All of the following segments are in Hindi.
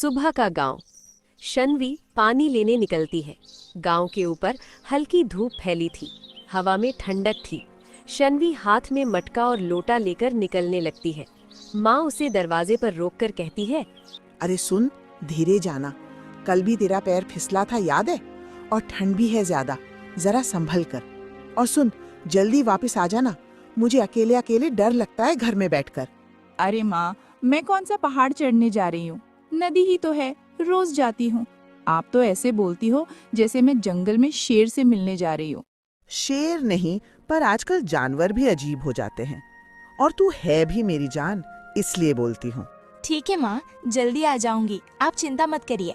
सुबह का गांव। शन्वी पानी लेने निकलती है। गांव के ऊपर हल्की धूप फैली थी, हवा में ठंडक थी। शन्वी हाथ में मटका और लोटा लेकर निकलने लगती है। माँ उसे दरवाजे पर रोककर कहती है, अरे सुन, धीरे जाना, कल भी तेरा पैर फिसला था याद है, और ठंड भी है ज्यादा, जरा संभल कर। और सुन, जल्दी वापस आ जाना, मुझे अकेले अकेले डर लगता है घर में बैठकर। अरे माँ, मैं कौन सा पहाड़ चढ़ने जा रही हूँ, नदी ही तो है, रोज जाती हूँ। आप तो ऐसे बोलती हो जैसे मैं जंगल में शेर से मिलने जा रही हूँ। शेर नहीं, पर आजकल जानवर भी अजीब हो जाते हैं, और तू है भी मेरी जान, इसलिए बोलती हूँ। ठीक है माँ, जल्दी आ जाऊंगी, आप चिंता मत करिए।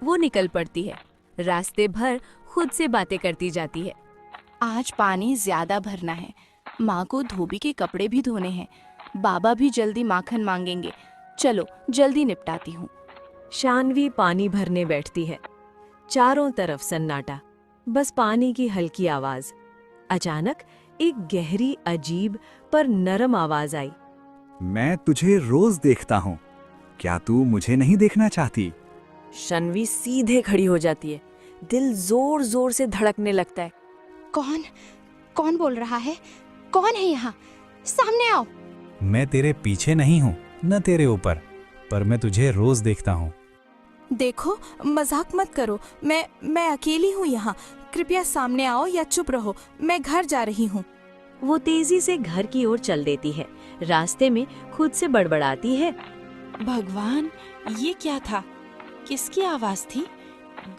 वो निकल पड़ती है। रास्ते भर खुद से बातें करती जाती है। आज पानी ज्यादा भरना है, माँ को धोबी के कपड़े भी धोने हैं, बाबा भी जल्दी माखन मांगेंगे। चलो जल्दी निपटाती हूँ। शान्वी पानी भरने बैठती है। चारों तरफ सन्नाटा, बस पानी की हल्की आवाज। अचानक एक गहरी, अजीब पर नरम आवाज आई। मैं तुझे रोज देखता हूँ, क्या तू मुझे नहीं देखना चाहती? शन्वी सीधे खड़ी हो जाती है। दिल जोर जोर से धड़कने लगता है। कौन कौन बोल रहा है? कौन है यहाँ? सामने आओ। मैं तेरे पीछे नहीं हूँ, न तेरे ऊपर, पर मैं तुझे रोज देखता हूँ। देखो, मजाक मत करो, मैं अकेली हूँ यहाँ। कृपया सामने आओ या चुप रहो, मैं घर जा रही हूँ। वो तेजी से घर की ओर चल देती है। रास्ते में खुद से बड़बड़ाती है, भगवान, ये क्या था? किसकी आवाज थी?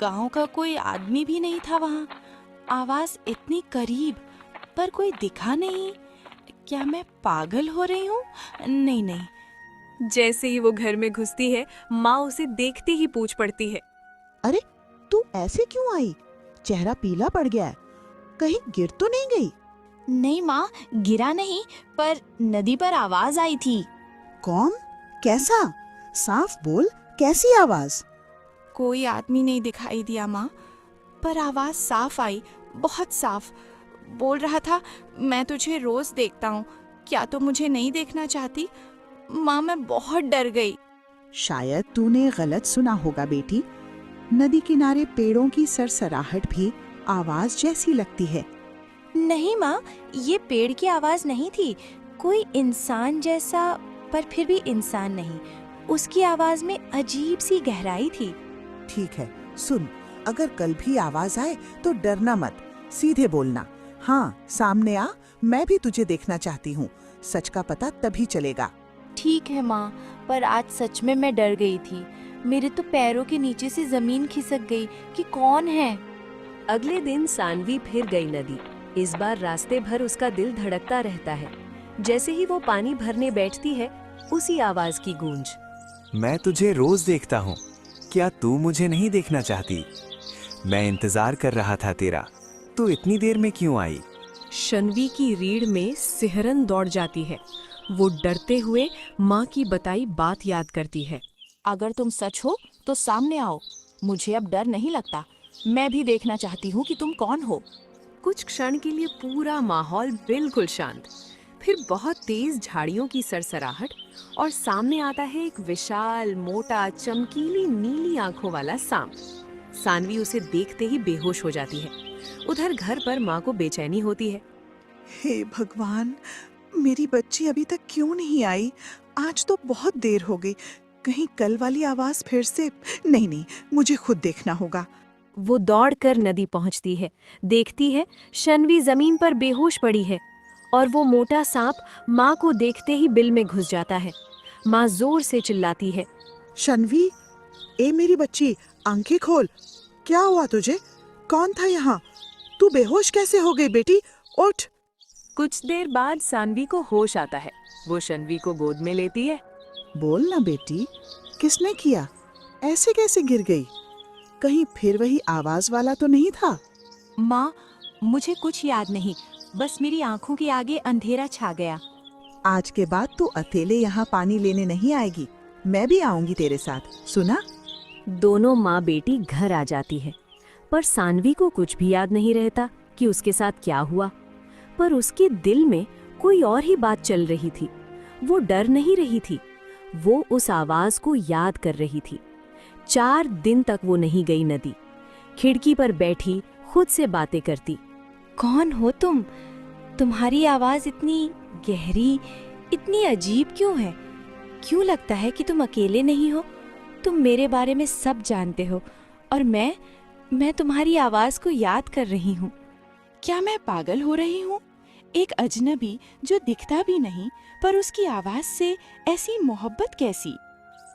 गांव का कोई आदमी भी नहीं था वहाँ। आवाज इतनी करीब, पर कोई दिखा नहीं। क्या मैं पागल हो रही हूँ? नहीं नहीं। जैसे ही वो घर में घुसती है, माँ उसे देखते ही पूछ पड़ती है, अरे तू ऐसे क्यों आई? चेहरा पीला पड़ गया है, कहीं गिर तो नहीं गई? नहीं माँ, गिरा नहीं, पर नदी पर आवाज आई थी। कौन? कैसा? साफ बोल, कैसी आवाज? कोई आदमी नहीं दिखाई दिया माँ, पर आवाज साफ आई, बहुत साफ। बोल रहा था, मैं तुझे रोज देखता हूँ, क्या तो मुझे नहीं देखना चाहती? माँ, मैं बहुत डर गई। शायद तूने गलत सुना होगा बेटी। नदी किनारे पेड़ों की सरसराहट भी आवाज जैसी लगती है। नहीं माँ, ये पेड़ की आवाज नहीं थी, कोई इंसान जैसा, पर फिर भी इंसान नहीं। उसकी आवाज में अजीब सी गहराई थी। ठीक है, सुन, अगर कल भी आवाज आए तो डरना मत, सीधे बोलना, हाँ सामने आ, मैं भी तुझे देखना चाहती हूँ। सच का पता तभी चलेगा। ठीक है माँ, पर आज सच में मैं डर गई थी। मेरे तो पैरों के नीचे से जमीन खिसक गई कि कौन है। अगले दिन सान्वी फिर गई नदी। इस बार रास्ते भर उसका दिल धड़कता रहता है। जैसे ही वो पानी भरने बैठती है, उसी आवाज की गूंज। मैं तुझे रोज देखता हूँ, क्या तू मुझे नहीं देखना चाहती? मैं इंतजार कर रहा था तेरा, तू इतनी देर में क्यों आई? शन्वी की रीढ़ में सिहरन दौड़ जाती है। वो डरते हुए माँ की बताई बात याद करती है। अगर तुम सच हो तो सामने आओ, मुझे अब डर नहीं लगता। मैं भी देखना चाहती हूँ कि तुम कौन हो। कुछ क्षण के लिए पूरा माहौल बिल्कुल शांत, फिर बहुत तेज झाड़ियों की सरसराहट, और सामने आता है एक विशाल, मोटा, चमकीली नीली आंखों वाला सांप। सान्वी उसे देखते ही बेहोश हो जाती है। उधर घर पर माँ को बेचैनी होती है। हे भगवान, मेरी बच्ची अभी तक क्यों नहीं आई? आज तो बहुत देर हो गई, कहीं कल वाली आवाज फिर से? नहीं, मुझे खुद देखना होगा। वो दौड़कर नदी पहुंचती है। देखती है शन्वी जमीन पर बेहोश पड़ी है, और वो मोटा सांप माँ को देखते ही बिल में घुस जाता है। माँ जोर से चिल्लाती है, शन्वी, ए मेरी बच्ची, आंखें खोल, क्या हुआ तुझे? कौन था यहाँ? तू बेहोश कैसे हो गई बेटी? उठ। कुछ देर बाद सान्वी को होश आता है। वो शन्वी को गोद में लेती है। बोल ना बेटी, किसने किया? ऐसे कैसे गिर गई? कहीं फिर वही आवाज वाला तो नहीं था? माँ, मुझे कुछ याद नहीं, बस मेरी आंखों के आगे अंधेरा छा गया। आज के बाद तू अकेले यहाँ पानी लेने नहीं आएगी, मैं भी आऊंगी तेरे साथ, सुना? दोनों माँ बेटी घर आ जाती है, पर सान्वी को कुछ भी याद नहीं रहता कि उसके साथ क्या हुआ। पर उसके दिल में कोई और ही बात चल रही थी। वो डर नहीं रही थी, वो उस आवाज को याद कर रही थी। 4 दिन तक वो नहीं गई नदी। खिड़की पर बैठी खुद से बातें करती। कौन हो तुम? तुम्हारी आवाज इतनी गहरी, इतनी अजीब क्यों है? क्यों लगता है कि तुम अकेले नहीं हो? तुम मेरे बारे में सब जानते हो और मैं तुम्हारी आवाज को याद कर रही हूँ। क्या मैं पागल हो रही हूँ? एक अजनबी जो दिखता भी नहीं, पर उसकी आवाज से ऐसी मोहब्बत कैसी?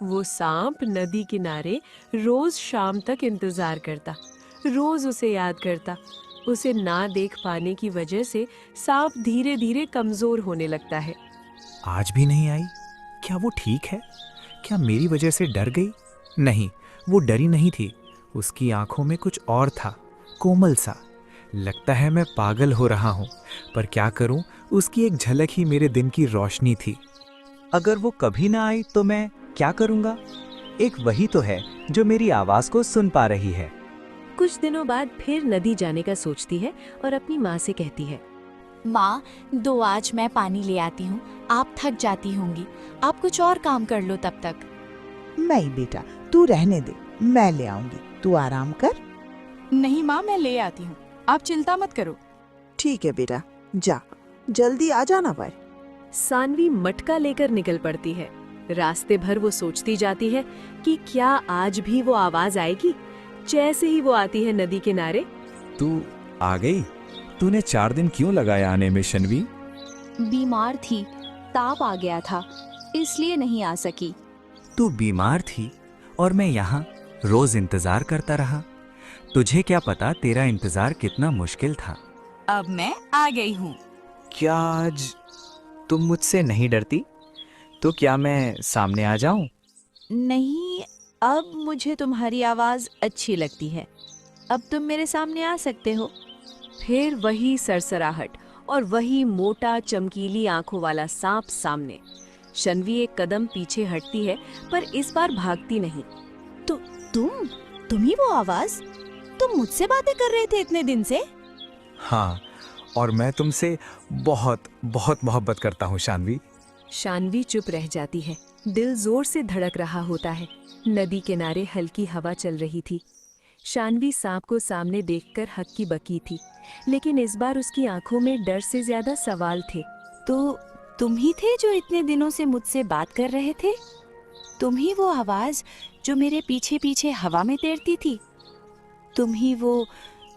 वो सांप नदी किनारे रोज शाम तक इंतजार करता, रोज उसे याद करता। उसे ना देख पाने की वजह से सांप धीरे धीरे कमजोर होने लगता है। आज भी नहीं आई? क्या वो ठीक है? क्या मेरी वजह से डर गई? नहीं, वो डरी नहीं थी। उसकी आंखों में कुछ और था, कोमल सा। लगता है मैं पागल हो रहा हूँ, पर क्या करूँ, उसकी एक झलक ही मेरे दिन की रोशनी थी। अगर वो कभी ना आई तो मैं क्या करूँगा? एक वही तो है जो मेरी आवाज को सुन पा रही है। कुछ दिनों बाद फिर नदी जाने का सोचती है और अपनी माँ से कहती है, माँ, 2 आज मैं पानी ले आती हूँ। आप थक जाती होंगी, आप कुछ और काम कर लो तब तक। नहीं बेटा, तू रहने दे, मैं ले आऊंगी, तू आराम कर। नहीं माँ, मैं ले आती हूँ, आप चिंता मत करो। ठीक है बेटा, जा, जल्दी आ जाना पर। सानवी मटका लेकर निकल पड़ती है। रास्ते भर वो सोचती जाती है कि क्या आज भी वो आवाज आएगी। जैसे ही वो आती है नदी किनारे, तू आ गई? तूने 4 दिन क्यों लगाया आने में शन्वी? बीमार थी, ताप आ गया था, इसलिए नहीं आ सकी। तू बीमार थी और मैं यहाँ रोज इंतजार करता रहा। तुझे क्या पता तेरा इंतजार कितना मुश्किल था। अब मैं आ गई हूँ। क्या आज तुम मुझसे नहीं डरती? तो क्या मैं सामने आ जाऊं? नहीं, अब मुझे तुम्हारी आवाज अच्छी लगती है। अब तुम मेरे सामने आ सकते हो। फिर वही सरसराहट और वही मोटा चमकीली आंखों वाला सांप सामने। शन्वी एक कदम पीछे हटती है, पर इस बार भागती नहीं। तो तुम ही वो आवाज? तुम मुझसे बातें कर रहे थे इतने दिन से? हाँ, और मैं तुमसे बहुत बहुत मोहब्बत करता हूँ शान्वी। शान्वी चुप रह जाती है। दिल जोर से धड़क रहा होता है। नदी किनारे हल्की हवा चल रही थी। शान्वी सांप को सामने देखकर हक्की बकी थी, लेकिन इस बार उसकी आंखों में डर से ज्यादा सवाल थे। तो तुम ही थे जो इतने दिनों से मुझसे बात कर रहे थे? तुम ही वो आवाज जो मेरे पीछे पीछे हवा में तैरती थी? तुम ही वो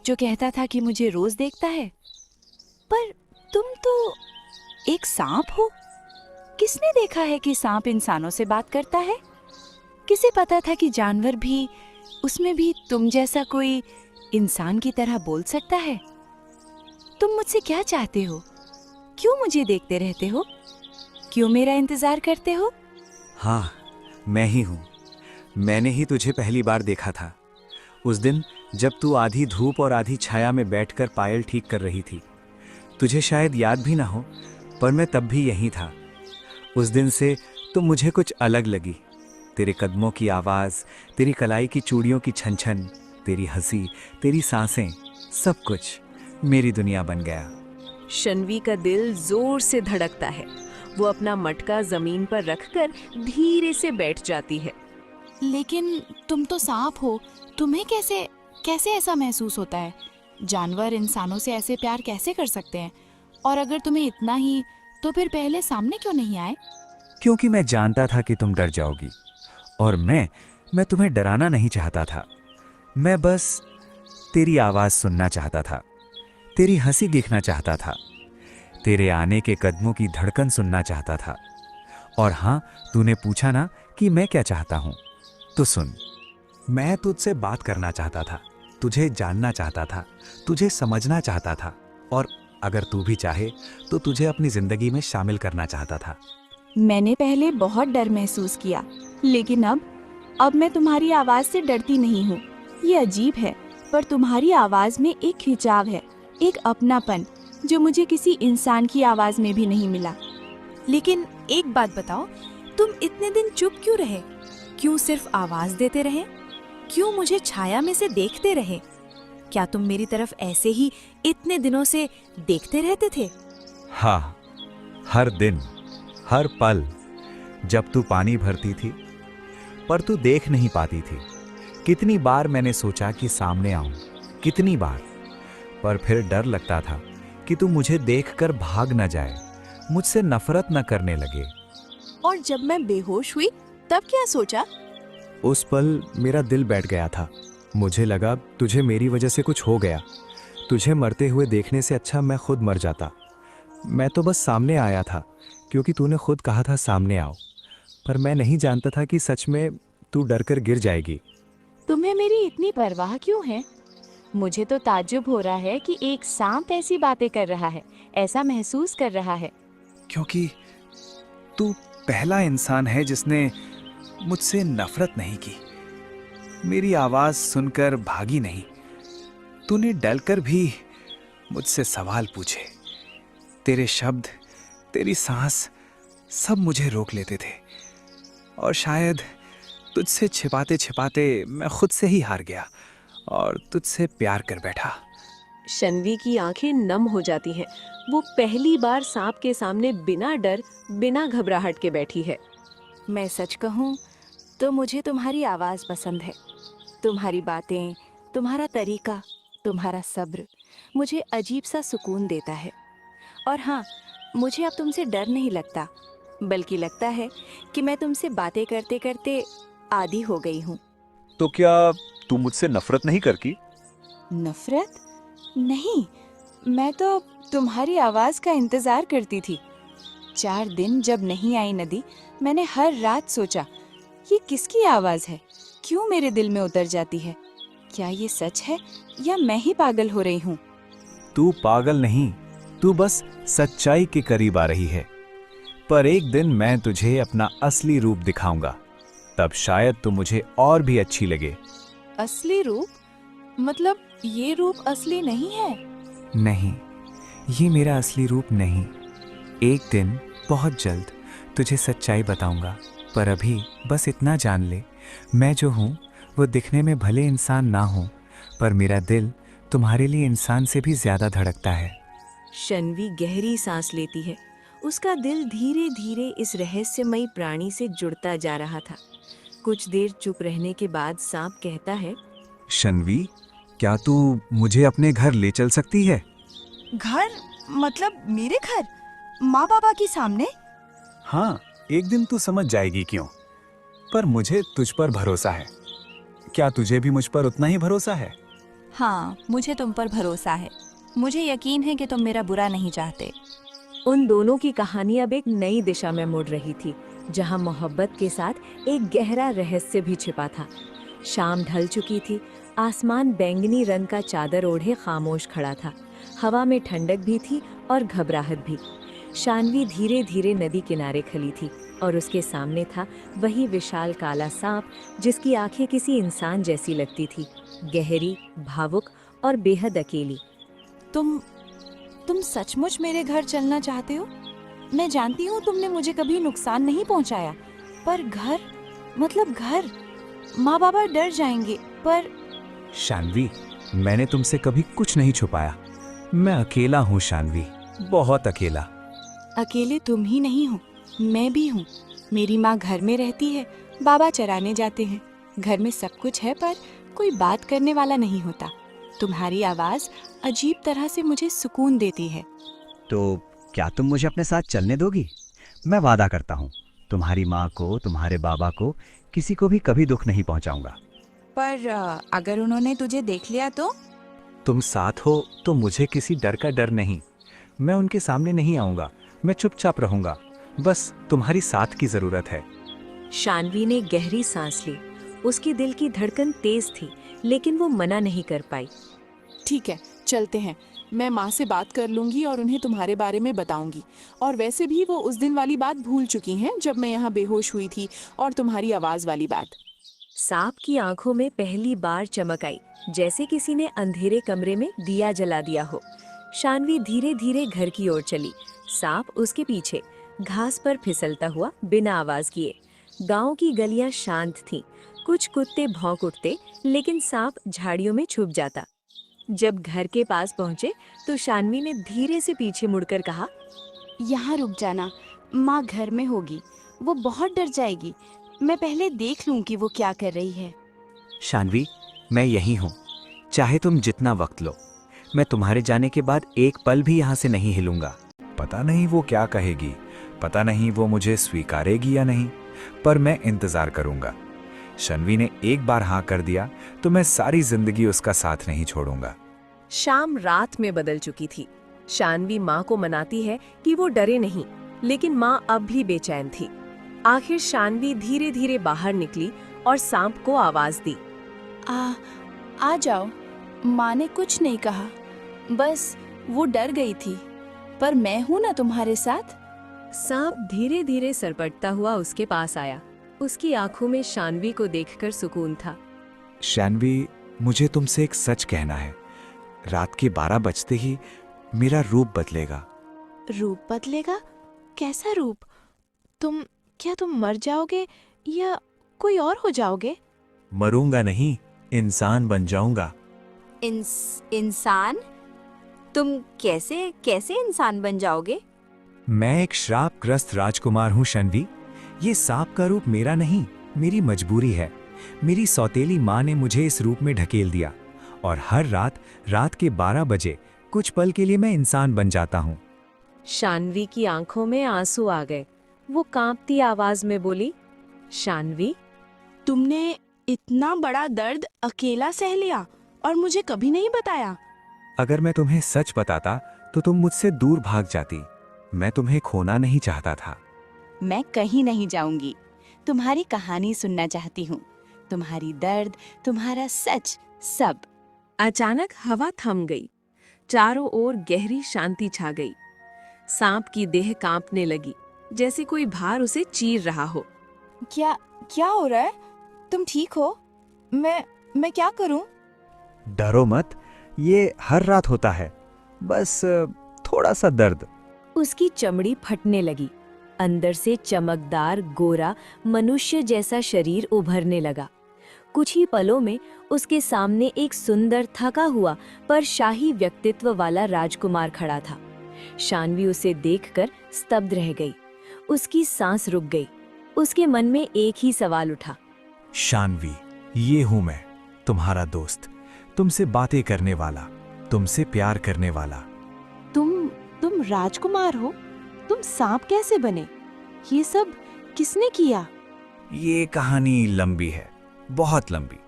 जो कहता था कि मुझे रोज देखता है? पर तुम तो एक सांप हो। किसने देखा है कि सांप इंसानों से बात करता है? किसे पता था कि जानवर भी, उसमें भी तुम जैसा कोई इंसान की तरह बोल सकता है? तुम मुझसे क्या चाहते हो? क्यों मुझे देखते रहते हो? क्यों मेरा इंतजार करते हो? हाँ, मैं ही हूँ। मैंने ही तुझे पहली बार देखा था। उस दिन जब तू आधी धूप और आधी छाया में बैठकर पायल ठीक कर रही थी। तुझे शायद याद भी ना हो, पर मैं तब भी यहीं था। उस दिन से तुम मुझे कुछ अलग लगी। तेरे कदमों की आवाज़, तेरी कलाई की चूड़ियों की छन छन, तेरी हंसी, तेरी सांसें, सब कुछ मेरी दुनिया बन गया। शन्वी का दिल जोर से धड़कता है। वो अपना मटका जमीन पर रखकर धीरे से बैठ जाती है। लेकिन तुम तो सांप हो, तुम्हें कैसे ऐसा महसूस होता है? जानवर इंसानों से ऐसे प्यार कैसे कर सकते हैं? और अगर तुम्हें इतना ही, तो फिर पहले सामने क्यों नहीं आए? क्योंकि मैं जानता था कि तुम डर जाओगी, और मैं तुम्हें डराना नहीं चाहता था। मैं बस तेरी आवाज सुनना चाहता था, तेरी हंसी देखना चाहता था, तेरे आने के कदमों की धड़कन सुनना चाहता था। और हाँ, तूने पूछा ना कि मैं क्या चाहता हूँ, तो सुन। मैं तुझसे बात करना चाहता था, तुझे जानना चाहता था, तुझे समझना चाहता था, और अगर तू भी चाहे तो तुझे अपनी जिंदगी में शामिल करना चाहता था। मैंने पहले बहुत डर महसूस किया, लेकिन अब मैं तुम्हारी आवाज से डरती नहीं हूँ। ये अजीब है, पर तुम्हारी आवाज में एक खिंचाव है, एक अपनापन, जो मुझे किसी इंसान की आवाज में भी नहीं मिला। लेकिन एक बात बताओ, तुम इतने दिन चुप क्यों रहे? क्यों सिर्फ आवाज देते रहे? क्यों मुझे छाया में से देखते रहे? क्या तुम मेरी तरफ ऐसे ही इतने दिनों से देखते रहते थे? हाँ, हर दिन, हर पल, जब तू पानी भरती थी, पर तू देख नहीं पाती थी। कितनी बार मैंने सोचा कि सामने आऊं, कितनी बार, पर फिर डर लगता था कि तू मुझे देखकर भाग न जाए, मुझसे नफरत न करने लगे। और जब मैं बेहोश हुई तब क्या सोचा? उस पल मेरा दिल बैठ गया था। मुझे लगा तुझे मेरी वजह से कुछ हो गया। तुझे मरते हुए देखने से अच्छा मैं खुद मर जाता। मैं तो बस सामने आया था क्योंकि तूने खुद कहा था सामने आओ, पर मैं नहीं जानता था कि सच में तू डरकर गिर जाएगी। तुम्हें मेरी इतनी परवाह क्यों है? मुझे तो ताज्जुब हो रहा है कि एक सांप ऐसी बातें कर रहा है, ऐसा महसूस कर रहा है। क्योंकि तू पहला इंसान है जिसने मुझसे नफरत नहीं की, मेरी आवाज सुनकर भागी नहीं। तूने डरकर भी मुझसे सवाल पूछे। तेरे शब्द, तेरी सांस सब मुझे रोक लेते थे, और शायद तुझसे छिपाते छिपाते मैं खुद से ही हार गया और तुझसे प्यार कर बैठा। शन्वी की आंखें नम हो जाती हैं। वो पहली बार सांप के सामने बिना डर, बिना घबराहट के बैठी है। मैं सच कहूँ तो मुझे तुम्हारी आवाज़ पसंद है। तुम्हारी बातें, तुम्हारा तरीका, तुम्हारा सब्र मुझे अजीब सा सुकून देता है। और हाँ, मुझे अब तुमसे डर नहीं लगता, बल्कि लगता है कि मैं तुमसे बातें करते करते आदी हो गई हूँ। तो क्या तू मुझसे नफरत नहीं करती? नफरत? नहीं, मैं तो तुम्हारी आवाज़ का इंतज़ार करती थी। 4 दिन जब नहीं आई नदी, मैंने हर रात सोचा, ये किसकी आवाज़ है? क्यों मेरे दिल में उतर जाती है? क्या ये सच है या मैं ही पागल हो रही हूँ? तू पागल नहीं, तू बस सच्चाई के करीब आ रही है। पर एक दिन मैं तुझे अपना असली रूप दिखाऊंगा, तब शायद तू मुझे और भी अच्छी लगे। असली रूप? मतलब ये रूप असली नहीं है? नहीं, ये मेरा असली रूप नहीं। एक दिन बहुत जल्द तुझे सच्चाई बताऊंगा, पर अभी बस इतना जान ले, मैं जो हूँ वो दिखने में भले इंसान ना हूँ, पर मेरा दिल तुम्हारे लिए इंसान से भी ज्यादा धड़कता है। शन्वी गहरी सांस लेती है। उसका दिल धीरे धीरे इस रहस्यमयी प्राणी से जुड़ता जा रहा था। कुछ देर चुप रहने के बाद सांप कहता है, शन्वी, क्या तू मुझे अपने घर ले चल सकती है? घर? मतलब मेरे घर? माँ बाबा के सामने? हाँ, एक दिन तू समझ जाएगी क्यों। पर मुझे तुझ पर भरोसा है। क्या तुझे भी मुझ पर उतना ही भरोसा है? हाँ, मुझे तुम पर भरोसा है। मुझे यकीन है कि तुम मेरा बुरा नहीं चाहते। उन दोनों की कहानी अब एक नई दिशा में मुड़ रही थी, जहां मोहब्बत के साथ एक गहरा रहस्य भी छिपा था। शाम ढल चुकी थी। आसमान बैंगनी रंग का चादर ओढ़े खामोश खड़ा था। हवा में ठंडक भी थी और घबराहट भी। शान्वी धीरे धीरे नदी किनारे खली थी और उसके सामने था वही विशाल काला सांप, जिसकी आंखें किसी इंसान जैसी लगती थी, गहरी, भावुक और बेहद अकेली। तुम सचमुच मेरे घर चलना चाहते हो? मैं जानती हूँ तुमने मुझे कभी नुकसान नहीं पहुँचाया, पर घर, मतलब घर, माँ बाबा डर जाएंगे। पर शान्वी, मैंने तुमसे कभी कुछ नहीं छुपाया। मैं अकेला हूँ शान्वी, बहुत अकेला। अकेले तुम ही नहीं हो, मैं भी हूँ। मेरी माँ घर में रहती है, बाबा चराने जाते हैं। घर में सब कुछ है, पर कोई बात करने वाला नहीं होता। तुम्हारी आवाज़ अजीब तरह से मुझे सुकून देती है। तो क्या तुम मुझे अपने साथ चलने दोगी? मैं वादा करता हूँ, तुम्हारी माँ को, तुम्हारे बाबा को, किसी को भी कभी दुख नहीं पहुँचाऊंगा। पर अगर उन्होंने तुझे देख लिया तो? तुम साथ हो तो मुझे किसी डर का डर नहीं। मैं उनके सामने नहीं आऊंगा, मैं चुपचाप रहूंगा। बस तुम्हारी साथ की जरूरत है। शान्वी ने गहरी सांस ली। उसकी दिल की धड़कन तेज थी, लेकिन वो मना नहीं कर पाई। ठीक है, चलते हैं। मैं माँ से बात कर लूंगी और उन्हें तुम्हारे बारे में बताऊंगी। और वैसे भी वो उस दिन वाली बात भूल चुकी हैं जब मैं यहाँ बेहोश हुई थी, और तुम्हारी आवाज वाली बात। सांप की आंखों में पहली बार चमक आई, जैसे किसी ने अंधेरे कमरे में दिया जला दिया हो। शान्वी धीरे धीरे घर की ओर चली, सांप उसके पीछे, घास पर फिसलता हुआ बिना आवाज किए। गांव की गलियां शांत थीं। कुछ कुत्ते भौंक उठते, लेकिन सांप झाड़ियों में छुप जाता। जब घर के पास पहुंचे तो शान्वी ने धीरे से पीछे मुड़कर कहा, यहाँ रुक जाना, माँ घर में होगी, वो बहुत डर जाएगी। मैं पहले देख लूं कि वो क्या कर रही है। शानवी, मैं यहीं हूं, चाहे तुम जितना वक्त लो। मैं तुम्हारे जाने के बाद एक पल भी यहां से नहीं हिलूंगा। पता नहीं वो क्या कहेगी, पता नहीं वो मुझे स्वीकारेगी या नहीं, पर मैं इंतजार करूंगा। शानवी ने एक बार हाँ कर दिया तो मैं सारी जिंदगी उसका साथ नहीं छोड़ूंगा। शाम रात में बदल चुकी थी। शानवी माँ को मनाती है कि वो डरे नहीं, लेकिन माँ अब भी बेचैन थी। आखिर शानवी धीरे धीरे बाहर निकली और सांप को आवाज दी। आ जाओ। माँ ने कुछ नहीं कहा, बस वो डर गई थी, पर मैं हूँ ना तुम्हारे साथ। सांप धीरे धीरे सरपटता हुआ उसके पास आया। उसकी आंखों में शानवी को देखकर सुकून था। शानवी, मुझे तुमसे एक सच कहना है। रात के 12 बजते ही मेरा रूप बदलेगा। रूप बदलेगा? कैसा रूप? क्या तुम मर जाओगे या कोई और हो जाओगे? मरूंगा नहीं, इंसान बन जाऊंगा। इंसान? तुम कैसे इंसान बन जाओगे? मैं एक श्रापग्रस्त राजकुमार हूं शानवी। ये सांप का रूप मेरा नहीं, मेरी मजबूरी है। मेरी सौतेली माँ ने मुझे इस रूप में ढकेल दिया और हर रात के 12 बजे कुछ पल के लिए मैं इंसान बन जाता हूँ। शानवी की आंखों में आंसू आ गए। वो कांपती आवाज में बोली, शानवी, तुमने इतना बड़ा दर्द अकेला सह लिया और मुझे कभी नहीं बताया। अगर मैं तुम्हें सच बताता तो तुम मुझसे दूर भाग जाती। मैं तुम्हें खोना नहीं चाहता था। मैं कहीं नहीं जाऊंगी। तुम्हारी कहानी सुनना चाहती हूँ, तुम्हारी दर्द, तुम्हारा सच, सब। अचानक हवा थम गई। चारों ओर गहरी शांति छा गई। सांप की देह कांपने लगी, जैसे कोई भार उसे चीर रहा हो। क्या हो रहा है? तुम ठीक हो? मैं क्या करूं? डरो मत, ये हर रात होता है, बस थोड़ा सा दर्द। उसकी चमड़ी फटने लगी। अंदर से चमकदार गोरा मनुष्य जैसा शरीर उभरने लगा। कुछ ही पलों में उसके सामने एक सुंदर, थका हुआ पर शाही व्यक्तित्व वाला राजकुमार खड़ा था। शानवी उसे देखकर स्तब्ध रह गई। उसकी सांस रुक गई। उसके मन में एक ही सवाल उठा। शानवी, ये हूं मैं, तुम्हारा दोस्त, तुमसे बातें करने वाला, तुमसे प्यार करने वाला। तुम राजकुमार हो? तुम सांप कैसे बने? ये सब किसने किया? ये कहानी लंबी है, बहुत लंबी।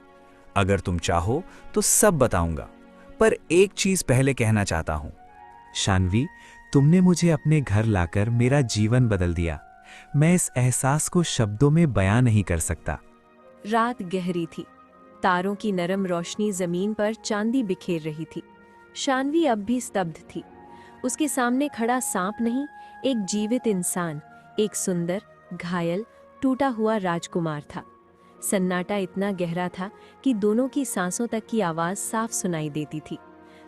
अगर तुम चाहो तो सब बताऊंगा, पर एक चीज पहले कहना चाहता हूं। शानवी, तुमने मुझे अपने घर लाकर मेरा जीवन बदल दिया। मैं इस एहसास को शब्दों में बयां नहीं कर सकता। रात गहरी थी। तारों की नरम रोशनी जमीन पर चांदी बिखेर रही थी। शानवी अब भी स्तब्ध थी। उसके सामने खड़ा सांप नहीं, एक जीवित इंसान, एक सुंदर, घायल, टूटा हुआ राजकुमार था। सन्नाटा इतना गहरा था कि दोनों की सांसों तक की आवाज साफ सुनाई देती थी।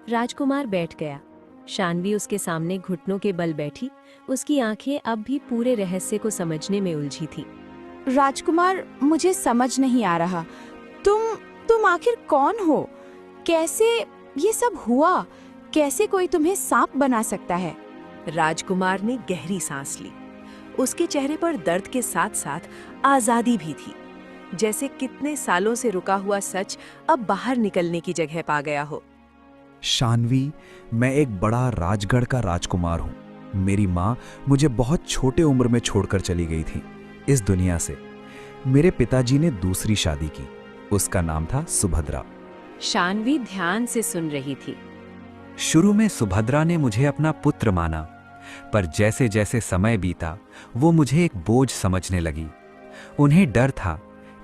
राजकुमार बैठ गया। शानवी उसके सामने घुटनों के बल बैठी। उसकी आंखें अब भी पूरे रहस्य को समझने में उलझी थी। राजकुमार, मुझे समझ नहीं आ रहा। तुम आखिर कौन हो? कैसे ये सब हुआ? कैसे कोई तुम्हें सांप बना सकता है? राजकुमार ने गहरी सांस ली। उसके चेहरे पर दर्द के साथ साथ आजादी भी थी, जैसे कितने सालों से रुका हुआ सच अब बाहर निकलने की जगह पा गया हो। शानवी, मैं एक बड़ा राजगढ़ का राजकुमार हूं। मेरी माँ मुझे बहुत छोटे उम्र में छोड़कर चली गई थी इस दुनिया से। मेरे पिताजी ने दूसरी शादी की। उसका नाम था सुभद्रा। शानवी ध्यान से सुन रही थी। शुरू में सुभद्रा ने मुझे अपना पुत्र माना, पर जैसे जैसे समय बीता वो मुझे एक बोझ समझने लगी। उन्हें डर था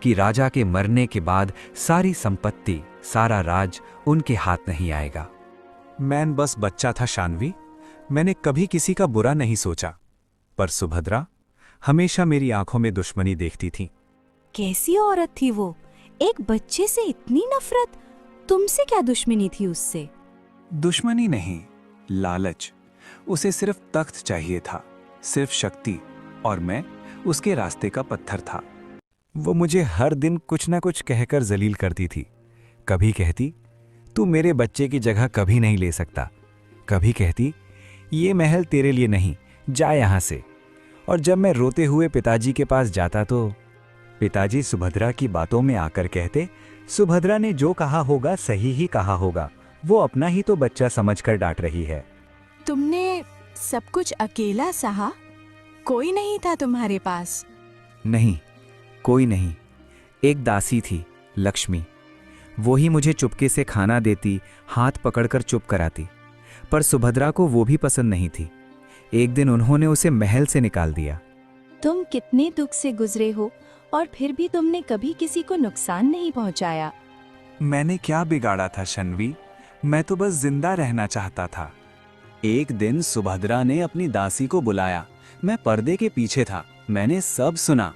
कि राजा के मरने के बाद सारी संपत्ति, सारा राज उनके हाथ नहीं आएगा। मैं बस बच्चा था शानवी। मैंने कभी किसी का बुरा नहीं सोचा, पर सुभद्रा हमेशा मेरी आंखों में दुश्मनी देखती थी। कैसी औरत थी वो? एक बच्चे से इतनी नफरत? तुमसे क्या दुश्मनी थी उससे? दुश्मनी नहीं, लालच। उसे सिर्फ तख्त चाहिए था, सिर्फ शक्ति, और मैं उसके रास्ते का पत्थर था। वो मुझे हर दिन कुछ ना कुछ कहकर जलील करती थी। कभी कहती, तू मेरे बच्चे की जगह कभी नहीं ले सकता। कभी कहती, ये महल तेरे लिए नहीं, जा यहां से। और जब मैं रोते हुए पिताजी के पास जाता तो पिताजी सुभद्रा की बातों में आकर कहते, सुभद्रा ने जो कहा होगा सही ही कहा होगा। वो अपना ही तो बच्चा समझकर डांट रही है। तुमने सब कुछ अकेला सहा? कोई नहीं था तुम्हारे पास? नहीं, कोई नहीं। एक दासी थी, लक्ष्मी। वो ही मुझे चुपके से खाना देती, हाथ पकड़कर चुप कराती। पर सुभद्रा को वो भी पसंद नहीं थी। एक दिन उन्होंने उसे महल से निकाल दिया। तुम कितने दुख से गुजरे हो और फिर भी तुमने कभी किसी को नुकसान नहीं पहुंचाया। मैंने क्या बिगाड़ा था शन्वी? मैं तो बस जिंदा रहना चाहता था। एक दिन सुभद्रा ने अपनी दासी को बुलाया। मैं पर्दे के पीछे था, मैंने सब सुना।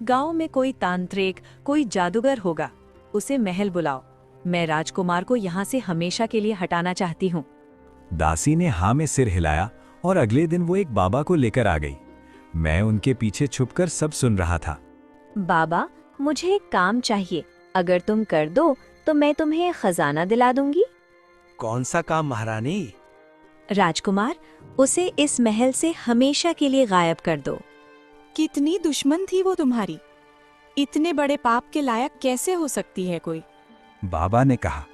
गांव में कोई तांत्रिक, कोई जादूगर होगा, उसे महल बुलाओ। मैं राजकुमार को यहाँ से हमेशा के लिए हटाना चाहती हूँ। दासी ने हाँ में सिर हिलाया और अगले दिन वो एक बाबा को लेकर आ गई। मैं उनके पीछे छुपकर सब सुन रहा था। बाबा, मुझे एक काम चाहिए। अगर तुम कर दो तो मैं तुम्हें खजाना दिला दूंगी। कौन सा काम महारानी? राजकुमार, उसे इस महल से हमेशा के लिए गायब कर दो। कितनी दुश्मन थी वो तुम्हारी? इतने बड़े पाप के लायक कैसे हो सकती है कोई? बाबा ने कहा,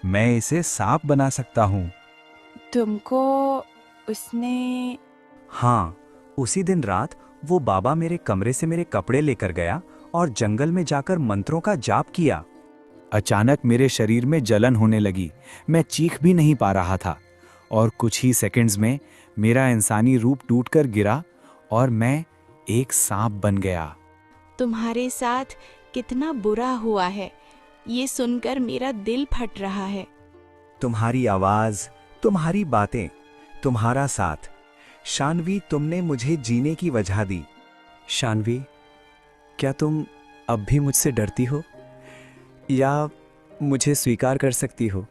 मैं इसे सांप बना सकता हूँ। तुमको उसने? हाँ, उसी दिन रात वो बाबा मेरे कमरे से मेरे कपड़े लेकर गया और जंगल में जाकर मंत्रों का जाप किया। अचानक मेरे शरीर में जलन होने लगी। मैं चीख भी नहीं पा रहा था और कुछ ही सेकंड्स में मेरा इंसानी रूप टूटकर गिरा और मैं एक सांप बन गया। तुम्हारे साथ कितना बुरा हुआ है, ये सुनकर मेरा दिल फट रहा है। तुम्हारी आवाज, तुम्हारी बातें, तुम्हारा साथ। शानवी, तुमने मुझे जीने की वजह दी। शानवी, क्या तुम अब भी मुझसे डरती हो या मुझे स्वीकार कर सकती हो?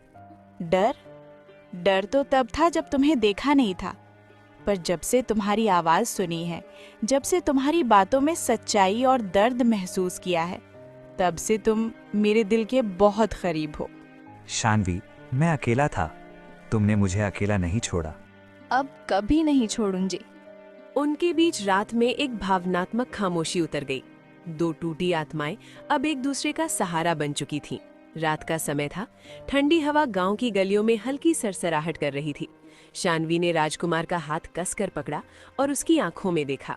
डर? डर तो तब था जब तुम्हें देखा नहीं था, पर जब से तुम्हारी आवाज सुनी है, जब से तुम्हारी बातों में सच्चाई और दर्द महसूस किया है, तब से तुम मेरे दिल के बहुत करीब हो। शानवी, मैं अकेला था, तुमने मुझे अकेला नहीं छोड़ा। अब कभी नहीं छोड़ूंगी। उनके बीच रात में एक भावनात्मक खामोशी उतर गई। दो टूटी आत्माएं अब एक दूसरे का सहारा बन चुकी थीं। रात का समय था, ठंडी हवा गांव की गलियों में हल्की सरसराहट कर रही थी। शानवी ने राजकुमार का हाथ कसकर पकड़ा और उसकी आंखों में देखा।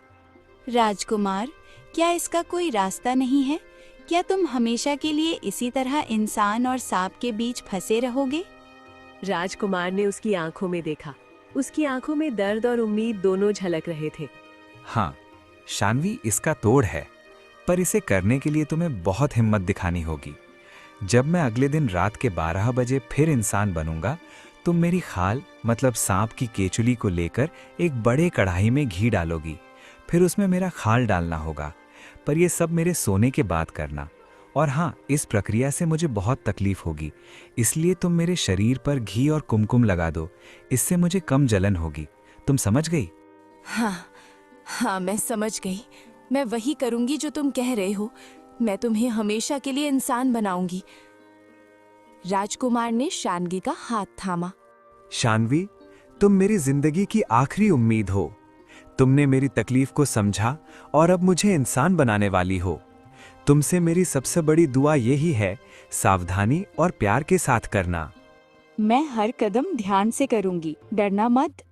राजकुमार, क्या इसका कोई रास्ता नहीं है? क्या तुम हमेशा के लिए इसी तरह इंसान और सांप के बीच फंसे रहोगे? राजकुमार ने उसकी आंखों में देखा। उसकी आंखों में दर्द और उम्मीद दोनों झलक रहे थे। हाँ, शानवी, इसका तोड़ है, पर इसे करने के लिए तुम्हें बहुत हिम्मत दिखानी होगी। जब मैं अगले दिन रात के 12 बजे फिर इंसान बनूंगा, तुम मेरी खाल मतलब सांप की केचुली को लेकर एक बड़े कढ़ाई में घी डालोगी। फिर उसमें मेरा खाल डालना होगा, पर यह सब मेरे सोने के बाद करना। और हाँ, इस प्रक्रिया से मुझे बहुत तकलीफ होगी, इसलिए तुम मेरे शरीर पर घी और कुमकुम लगा दो। इससे मुझे कम जलन होगी। तुम समझ गई? हाँ, मैं समझ गई। मैं वही करूंगी जो तुम कह रहे हो। मैं तुम्हें हमेशा के लिए इंसान बनाऊंगी। राजकुमार ने शानवी का हाथ थामा। शानवी, तुम मेरी जिंदगी की आखिरी उम्मीद हो। तुमने मेरी तकलीफ को समझा और अब मुझे इंसान बनाने वाली हो। तुमसे मेरी सबसे बड़ी दुआ यही है, सावधानी और प्यार के साथ करना। मैं हर कदम ध्यान से करूंगी, डरना मत।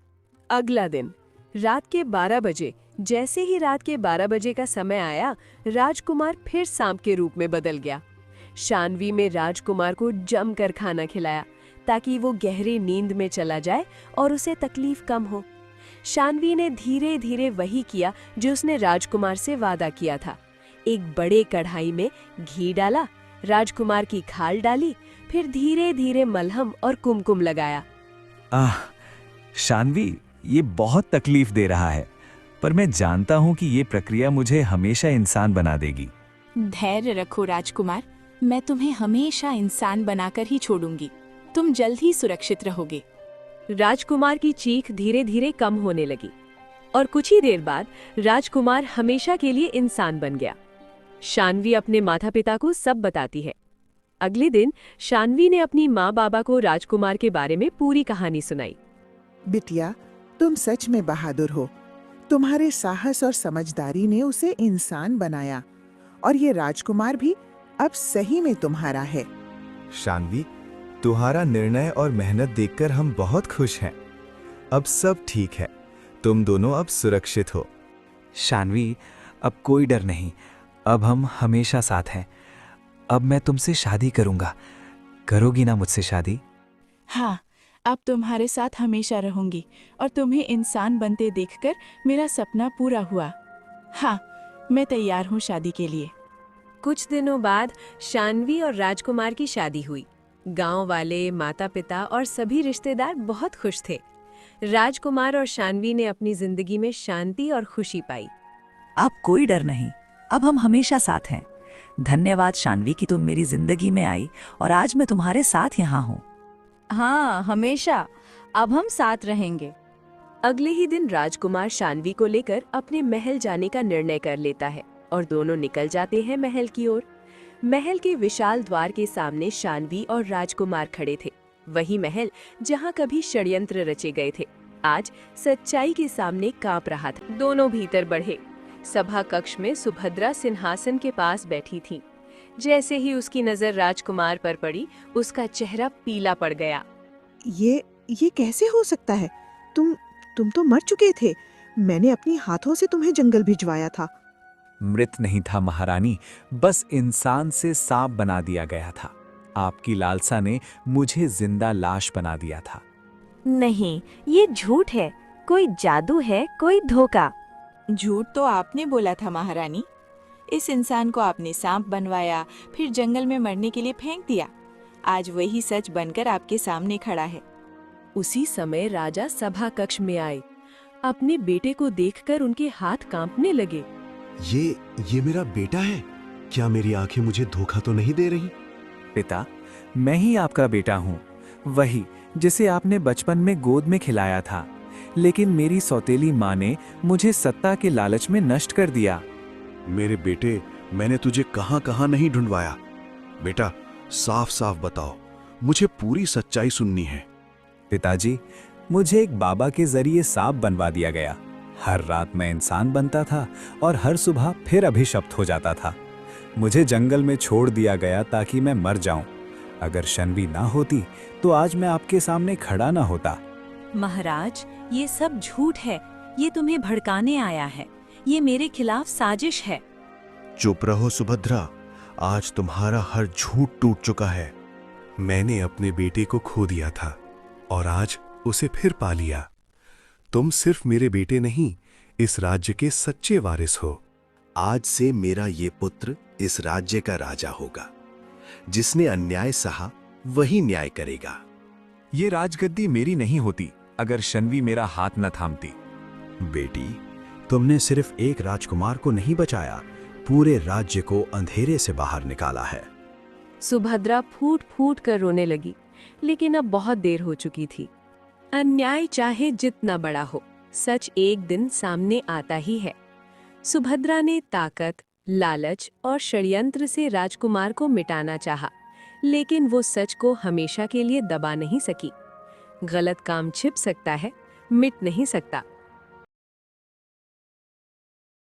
अगला दिन रात के 12 बजे, जैसे ही रात के 12 बजे का समय आया, राजकुमार फिर सांप के रूप में बदल गया। शानवी में राजकुमार को जमकर खाना खिलाया ताकि वो गहरी नींद में चला जाए और उसे तकलीफ कम हो। शानवी ने धीरे धीरे वही किया जो उसने राजकुमार से वादा किया था। एक बड़े कढ़ाई में घी डाला, राजकुमार की खाल डाली, फिर धीरे धीरे मलहम और कुमकुम लगाया। शानवी, ये बहुत तकलीफ दे रहा है, पर मैं जानता हूँ कि ये प्रक्रिया मुझे हमेशा इंसान बना देगी। धैर्य रखो राजकुमार, मैं तुम्हें हमेशा इंसान बनाकर ही छोड़ूंगी। तुम जल्द ही सुरक्षित रहोगे। राजकुमार की चीख धीरे धीरे कम होने लगी और कुछ ही देर बाद राजकुमार हमेशा के लिए इंसान बन गया। शानवी अपने माता पिता को सब बताती है। अगले दिन शानवी ने अपनी माँ बाबा को राजकुमार के बारे में पूरी कहानी सुनाई। बिटिया, तुम सच में बहादुर हो। तुम्हारे साहस और समझदारी ने उसे इंसान बनाया और ये राजकुमार भी अब सही में तुम्हारा है। शानवी, तुम्हारा निर्णय और मेहनत देखकर हम बहुत खुश हैं। अब सब ठीक है, तुम दोनों अब सुरक्षित हो। शानवी, अब कोई डर नहीं, अब हम हमेशा साथ हैं। अब मैं तुमसे शादी करूंगा, करोगी ना मुझसे शादी? हाँ, अब तुम्हारे साथ हमेशा रहूंगी और तुम्हें इंसान बनते देखकर मेरा सपना पूरा हुआ। हाँ, मैं तैयार हूँ शादी के लिए। कुछ दिनों बाद शानवी और राजकुमार की शादी हुई। गांव वाले, माता पिता और सभी रिश्तेदार बहुत खुश थे। राजकुमार और शानवी ने अपनी जिंदगी में शांति और खुशी पाई। अब कोई डर नहीं, अब हम हमेशा साथ हैं। धन्यवाद शानवी कि तुम मेरी जिंदगी में आई और आज मैं तुम्हारे साथ यहाँ हूँ। हाँ, हमेशा। अब हम साथ रहेंगे। अगले ही दिन राजकुमार शानवी को लेकर अपने महल जाने का निर्णय कर लेता है और दोनों निकल जाते हैं महल की ओर। महल के विशाल द्वार के सामने शानवी और राजकुमार खड़े थे। वही महल जहाँ कभी षड्यंत्र रचे गए थे, आज सच्चाई के सामने कांप रहा था। दोनों भीतर बढ़े। सभा कक्ष में सुभद्रा सिंहासन के पास बैठी थी। जैसे ही उसकी नजर राजकुमार पर पड़ी, उसका चेहरा पीला पड़ गया। ये कैसे हो सकता है? तुम तो मर चुके थे। मैंने अपनी हाथों से तुम्हें जंगल भिजवाया था। मृत नहीं था महारानी, बस इंसान से सांप बना दिया गया था। आपकी लालसा ने मुझे जिंदा लाश बना दिया था। नहीं, ये झूठ है। कोई जादू है, कोई धोखा। झूठ तो आपने बोला था महारानी। इस इंसान को आपने सांप बनवाया, फिर जंगल में मरने के लिए फेंक दिया। आज वही सच बनकर आपके सामने खड़ा है। उसी समय राजा सभा कक्ष में आए। अपने बेटे को देखकर उनके हाथ कांपने लगे। ये मेरा बेटा है? क्या मेरी आंखें मुझे धोखा तो नहीं दे रही? पिता, मैं ही आपका बेटा हूँ, वही जिसे आपने बचपन में गोद में खिलाया था। लेकिन मेरी सौतेली माँ ने मुझे सत्ता के लालच में नष्ट कर दिया। मेरे बेटे, मैंने तुझे कहाँ कहाँ नहीं ढूंढवाया। बेटा, साफ साफ बताओ, मुझे पूरी सच्चाई सुननी है। पिताजी, मुझे एक बाबा के जरिए सांप बनवा दिया गया। हर रात मैं इंसान बनता था और हर सुबह फिर अभिशप्त हो जाता था। मुझे जंगल में छोड़ दिया गया ताकि मैं मर जाऊं। अगर शानवी ना होती तो आज मैं आपके सामने खड़ा ना होता। महाराज, ये सब झूठ है। ये तुम्हें भड़काने आया है। ये मेरे खिलाफ साजिश है। चुप रहो सुभद्रा, आज तुम्हारा हर झूठ टूट चुका है। मैंने अपने बेटे को खो दिया था और आज उसे फिर पा लिया। तुम सिर्फ मेरे बेटे नहीं, इस राज्य के सच्चे वारिस हो। आज से मेरा ये पुत्र इस राज्य का राजा होगा। जिसने अन्याय सहा वही न्याय करेगा। ये राजगद्दी मेरी नहीं होती अगर शानवी मेरा हाथ न थामती। बेटी, तुमने सिर्फ एक राजकुमार को नहीं बचाया, पूरे राज्य को अंधेरे से बाहर निकाला है। सुभद्रा फूट फूट कर रोने लगी, लेकिन अब बहुत देर हो चुकी थी। अन्याय चाहे जितना बड़ा हो, सच एक दिन सामने आता ही है। सुभद्रा ने ताकत, लालच और षड्यंत्र से राजकुमार को मिटाना चाहा, लेकिन वो सच को हमेशा के लिए दबा नहीं सकी। गलत काम छिप सकता है, मिट नहीं सकता।